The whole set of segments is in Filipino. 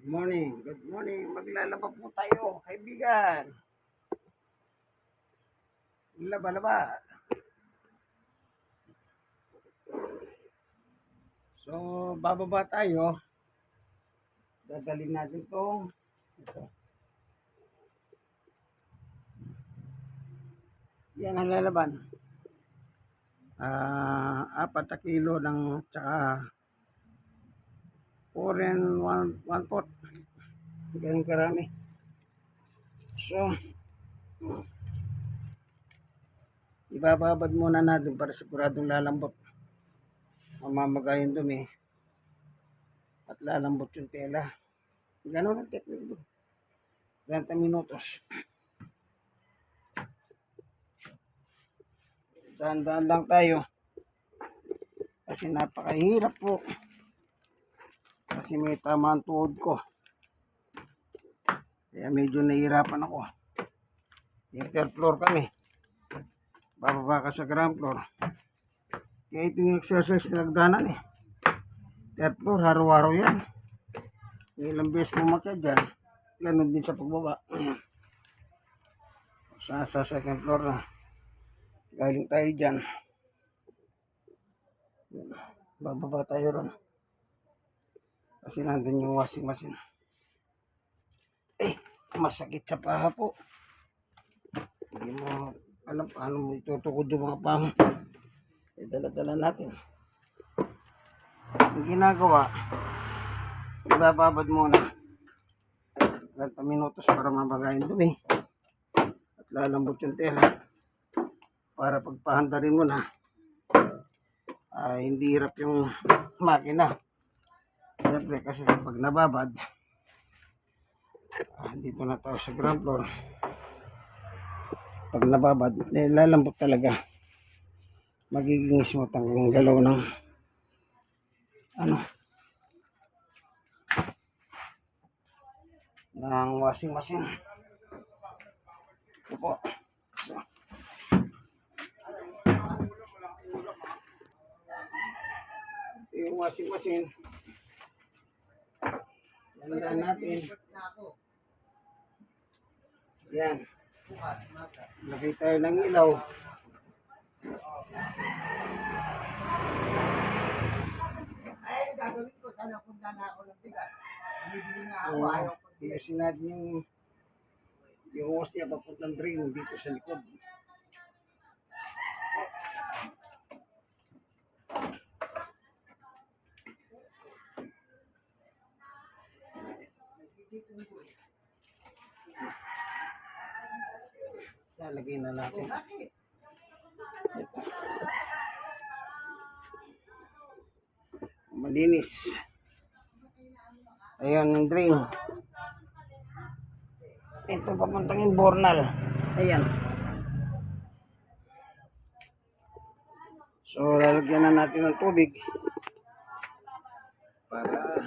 Good morning. Maglalaba po tayo, kaibigan. Laba-laba. So, bababa tayo. Dadalhin natin ito. Yan ang lalaban. 4 kilo ng tsaka 4 and 1/4. Ganun karami. So, ibababad muna natin para siguradong lalambot. Mamamaga yung dumi at lalambot yung tela. Ganun ang technique doon. 30 minutos. Dahan-dahan lang tayo. Kasi napakahirap po. Kasi may tama ang tuhod ko. Kaya medyo nahihirapan ako. Interfloor kami. Bababa ka sa ground floor. Kaya ito yung exercise na nagdanan eh. Third floor, haraw-haraw yan. Ilang beses pumakyat dyan. Ganun din sa pagbaba. Sa second floor na. Galing tayo dyan. Bababa tayo ron. Kasi nandun yung washing machine. Masakit sa paha po. Hindi mo alam paano mo itutukod yung mga paha. Dala-dala natin. Ang ginagawa, ibababad muna 30 minutos para mabagayin dumi at lalambot yung tela para pagpahandarin mo na hindi hirap yung makina. Siyempre kasi pag nababad, dito na tayo sa ground floor. Pag nababad, lalambot talaga. Magiging smooth ang galaw ng ng washing machine. Ito po. So, ito yung washing machine. Ganda natin. Yan. Lagay tayo ng ilaw. Gagawin ko sana punta na ako ng bigat. Bibili na ako. Ayusin natin yung hose niya papuntang drain dito sa likod. Lalagay na natin. Ito. Malinis. Ayan yung drain. Ito papuntang yung bornal. Ayan. So lalagyan na natin ng tubig para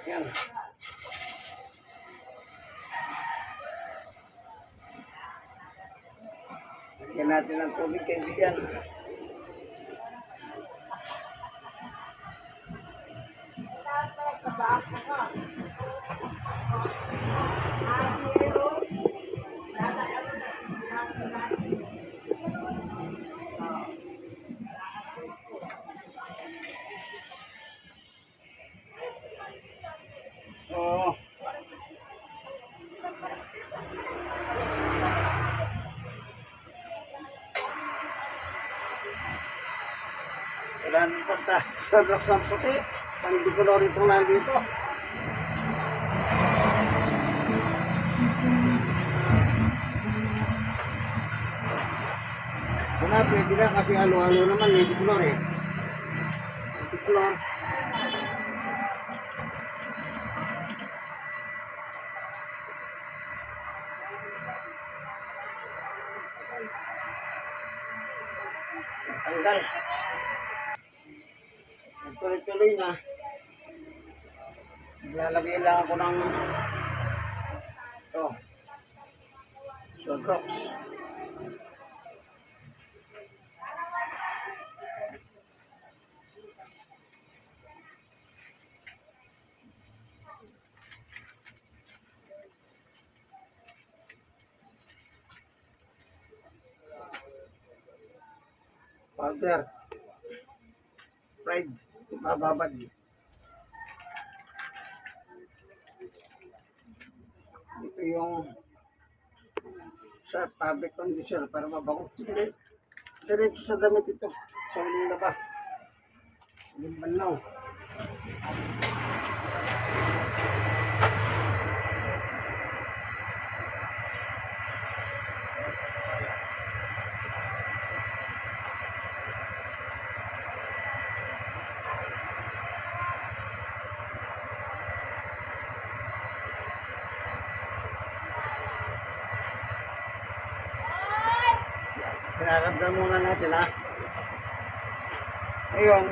yan. Lagyan natin ng tubig, kaibigan. So, wala nang punta sa drops ng puti. Hindi ko na rito nandito. Wala, pwede na kasi halo-halo naman. Hindi ko na rin. Hindi ko na. Tanggal. Tuloy-tuloy na. Lalagay lang ako ng Ito. Sunrox. Powder. Fried. Mababad. Ito yung sa fabric conditioner para mabango. Diretso sa damit ito. Sa uling laba. Uling banlaw. Pinarabdan muna natin ha. Ngayon,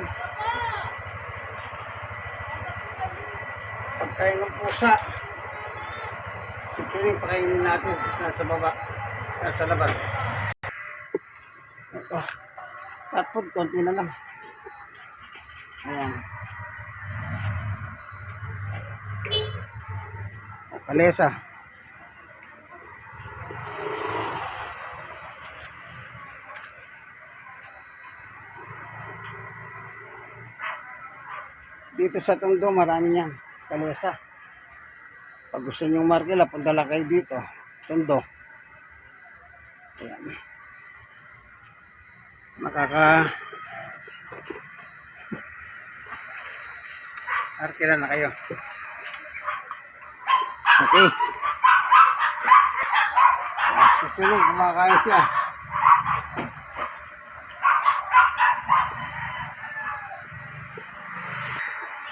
pagkain ng pusa, sikiling pakainin natin nasa baba, nasa labas. Ito, cat food, konti na lang. Ayan. O, kalesa. Dito sa Tondo, marami yan. Kalesa. Pag gusto nyo markila, punta lang kayo dito. Tondo. Ayan. Markila na kayo. Okay. Si Piling, kumakain siya.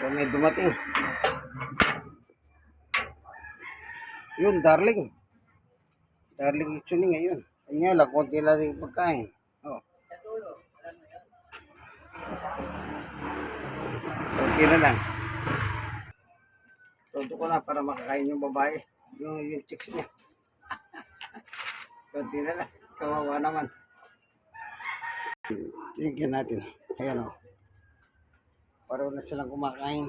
So may dumating. Yun, darling. Darling actually ngayon. Kanya lang, konti lang yung pagkain. Oh. Konti na lang. Todo ko na para makakain yung babae. Yung chicks niya. Konti na lang. Kawawa naman. Tingnan natin. Ayan o. Pareho na silang kumakain.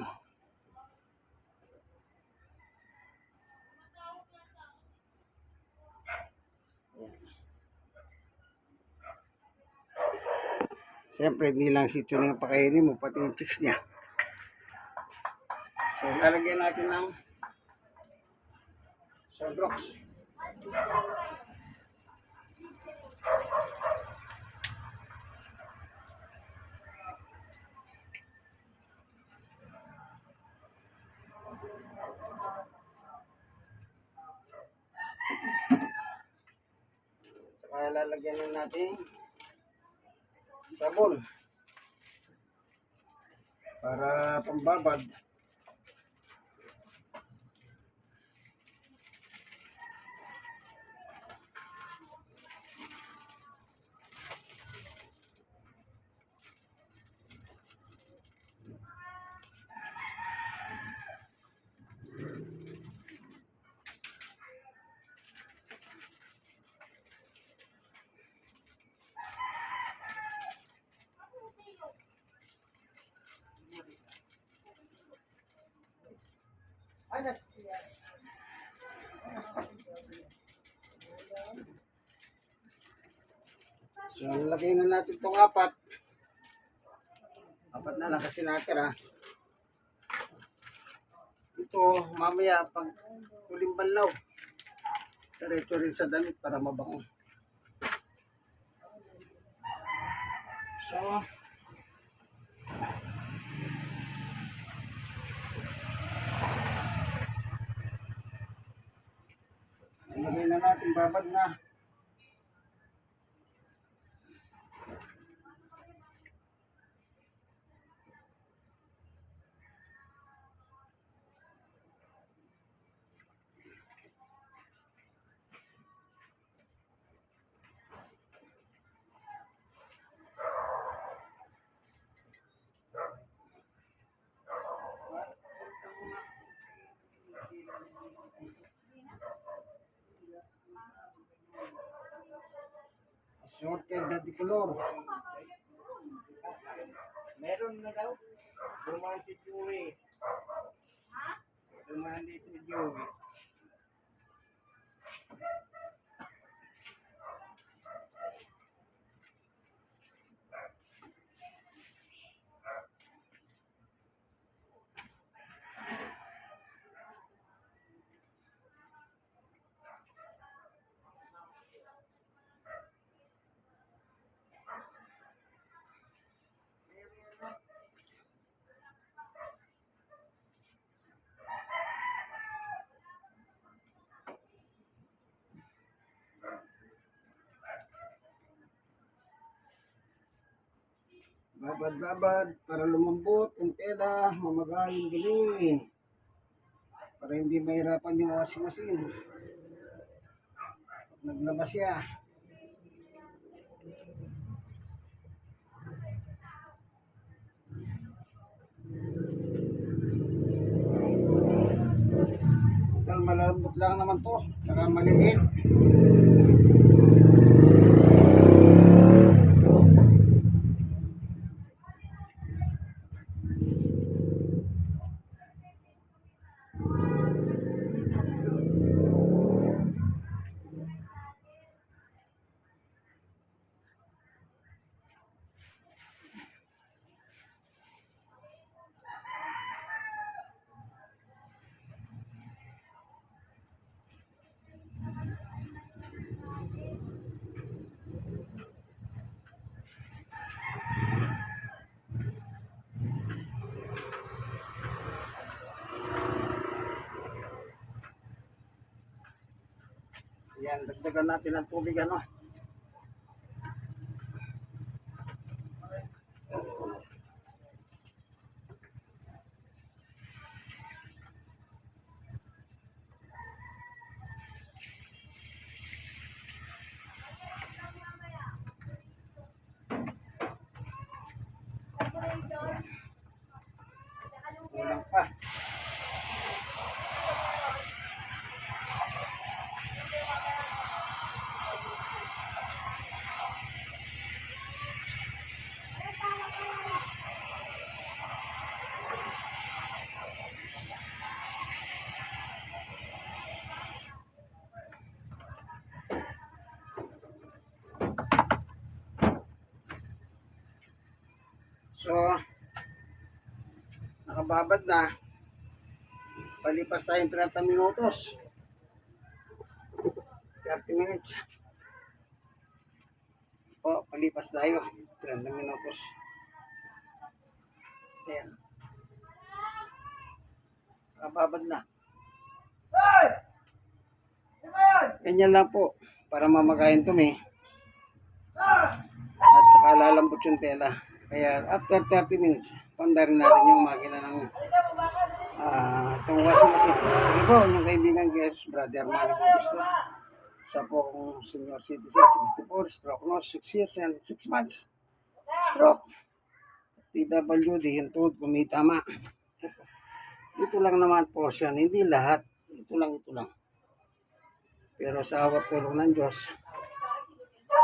Siyempre, hindi lang si Chuning ang pakainin mo, pati yung chicks niya. So, lalagyan natin ng Sunrox. Saka lalagyan na natin sabon para pambabad. So, lagay na natin itong apat. Apat na lang kasi natira. Ito, mamaya, pag huling banlaw, diretso rin sa damit para mabango. So, lagay na natin, babad na. Sorted na color. Meron na daw. Dumaan si Joey. Dumaan dito si Joey. Babad-babad para lumambot ang tela, mamagayin gali. Para hindi mahirapan yung washing machine. Pag naglabas siya. Dahil malambot lang naman to, tsaka maliliit. Yan, dagdagan natin ang tubig ano. Kulang pa. So, nakababad na. Palipas tayong 30 minutos. 30 minutes. O, palipas tayo. 30 minutos. Ayan. Nakababad na. Ganyan lang po. Para mamagayin to at saka lalambot yung tela. Kaya after 30 minutes, pandarin natin yung makina ng itong washing machine. Sige po, yung kaibigan Jesus, Brother Manny Bautista. Siya po kung senior citizen, 64, stroke no, 6 years and 6 months. Stroke. PWD, yung tuhod kumitama. Ito lang naman portion, hindi lahat. Ito lang. Pero sa awat tulong ng Diyos,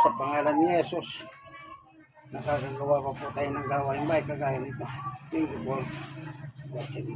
sa pangalan ni Jesus, nakakagawa pa po tayo ng gawain bahay kagaya nito. Thank you for watching.